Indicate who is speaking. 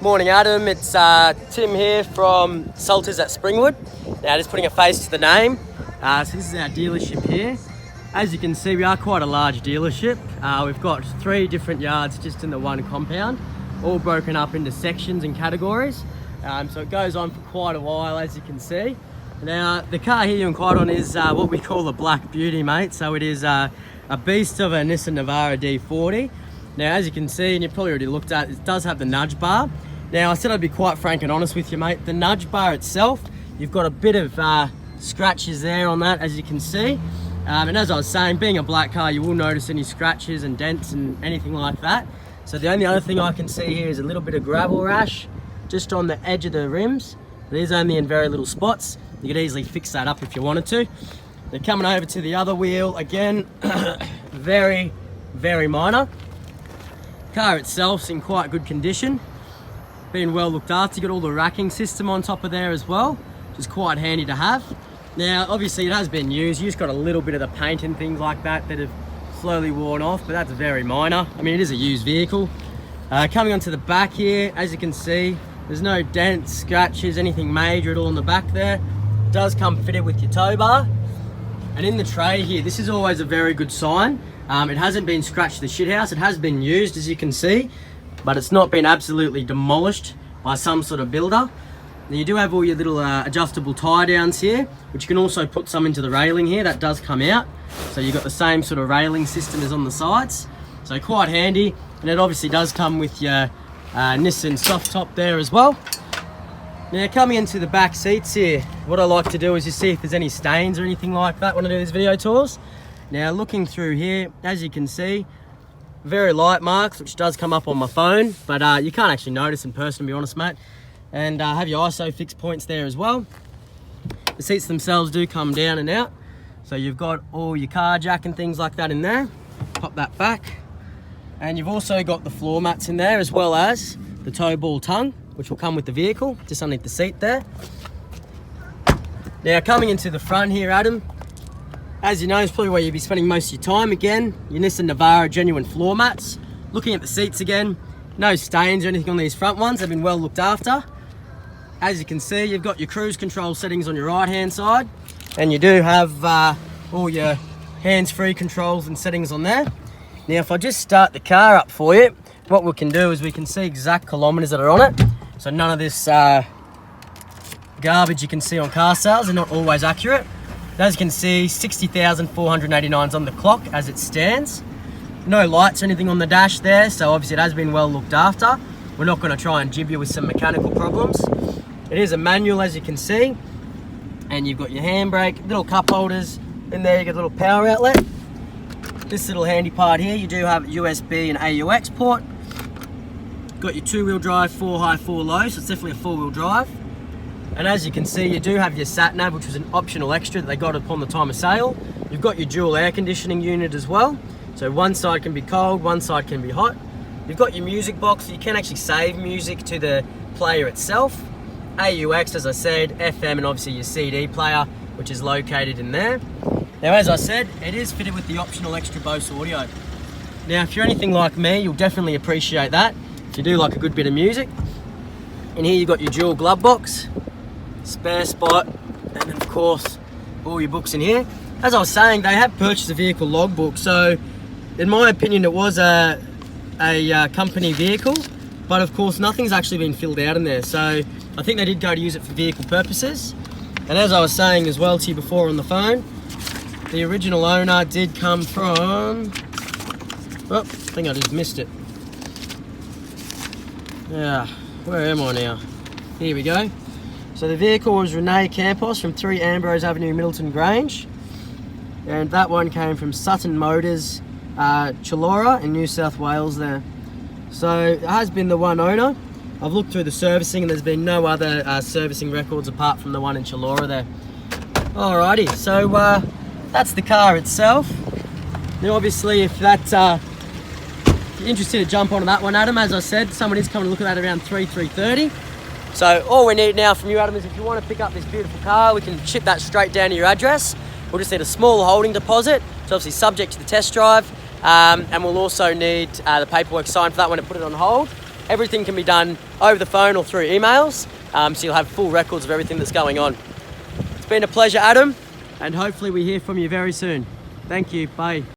Speaker 1: Morning, Adam. It's Tim here from Salters at Springwood. Now, just putting a face to the name. So this is our dealership here. As you can see, we are quite a large dealership. We've got 3 different yards just in the one compound, all broken up into sections and categories. So it goes on for quite a while, as you can see. Now, the car here you inquired on is what we call a Black Beauty, mate. So it is a beast of a Nissan Navara D40. Now, as you can see, and you've probably already looked at, it does have the nudge bar. Now, I said I'd be quite frank and honest with you, mate. The nudge bar itself, you've got a bit of scratches there on that, as you can see. And as I was saying, being a black car, you will notice any scratches and dents and anything like that. So the only other thing I can see here is a little bit of gravel rash just on the edge of the rims. It is only in very little spots. You could easily fix that up if you wanted to. Then coming over to the other wheel, again, very, very minor. Car itself's in quite good condition. Been well looked after. You got all the racking system on top of there as well, which is quite handy to have. Now, obviously it has been used. You just got a little bit of the paint and things like that that have slowly worn off, but that's very minor. I mean, it is a used vehicle. Coming onto the back here, as you can see, there's no dents, scratches, anything major at all on the back there. It does come fitted with your tow bar. And in the tray here, this is always a very good sign. It hasn't been scratched to the shithouse. It has been used, as you can see, but it's not been absolutely demolished by some sort of builder. Now, you do have all your little adjustable tie downs here, which you can also put some into the railing here. That does come out. So you've got the same sort of railing system as on the sides. So quite handy. And it obviously does come with your Nissan soft top there as well. Now, coming into the back seats here, what I like to do is just see if there's any stains or anything like that when I do these video tours. Now, looking through here, as you can see, very light marks, which does come up on my phone, but you can't actually notice in person, to be honest, mate. And have your ISO fixed points there as well. The seats themselves do come down and out. So you've got all your car jack and things like that in there. Pop that back. And you've also got the floor mats in there, as well as the tow ball tongue, which will come with the vehicle, just underneath the seat there. Now, coming into the front here, Adam, as you know, it's probably where you'll be spending most of your time. Again, your Nissan Navara genuine floor mats. Looking at the seats again, no stains or anything on these front ones. They've been well looked after. As you can see, you've got your cruise control settings on your right-hand side, and you do have all your hands-free controls and settings on there. Now, if I just start the car up for you, what we can do is we can see exact kilometres that are on it. So none of this garbage you can see on car sales. They're not always accurate. As you can see, 60,489 is on the clock as it stands. No lights or anything on the dash there, so obviously it has been well looked after. We're not going to try and jib you with some mechanical problems. It is a manual, as you can see, and you've got your handbrake, little cup holders in there. You got a little power outlet. This little handy part here, you do have USB and AUX port. Got your 2-wheel drive, 4 high, 4 low, so it's definitely a 4-wheel drive. And as you can see, you do have your sat nav, which was an optional extra that they got upon the time of sale. You've got your dual air conditioning unit as well. So one side can be cold, one side can be hot. You've got your music box, so you can actually save music to the player itself. AUX, as I said, FM, and obviously your CD player, which is located in there. Now, as I said, it is fitted with the optional extra Bose audio. Now, if you're anything like me, you'll definitely appreciate that. If you do like a good bit of music. And here you've got your dual glove box, spare spot, and then of course all your books in here. As I was saying, they have purchased a vehicle logbook, so in my opinion it was a company vehicle, but of course nothing's actually been filled out in there, so I think they did go to use it for vehicle purposes. And as I was saying as well to you before on the phone, the original owner did come from, oh, I think I just missed it. Yeah, where am I now? Here we go. So the vehicle was Renee Campos from 3 Ambrose Avenue, Middleton Grange. And that one came from Sutton Motors, Chullora in New South Wales there. So it has been the one owner. I've looked through the servicing and there's been no other servicing records apart from the one in Chullora there. Alrighty, so that's the car itself. Now obviously if you're interested to jump onto that one, Adam, as I said, someone is coming to look at that around 3:30. So all we need now from you, Adam, is if you want to pick up this beautiful car, we can ship that straight down to your address. We'll just need a small holding deposit. It's obviously subject to the test drive. And we'll also need the paperwork signed for that one to put it on hold. everything can be done over the phone or through emails, so you'll have full records of everything that's going on. It's been a pleasure, Adam, and hopefully we hear from you very soon. Thank you. Bye.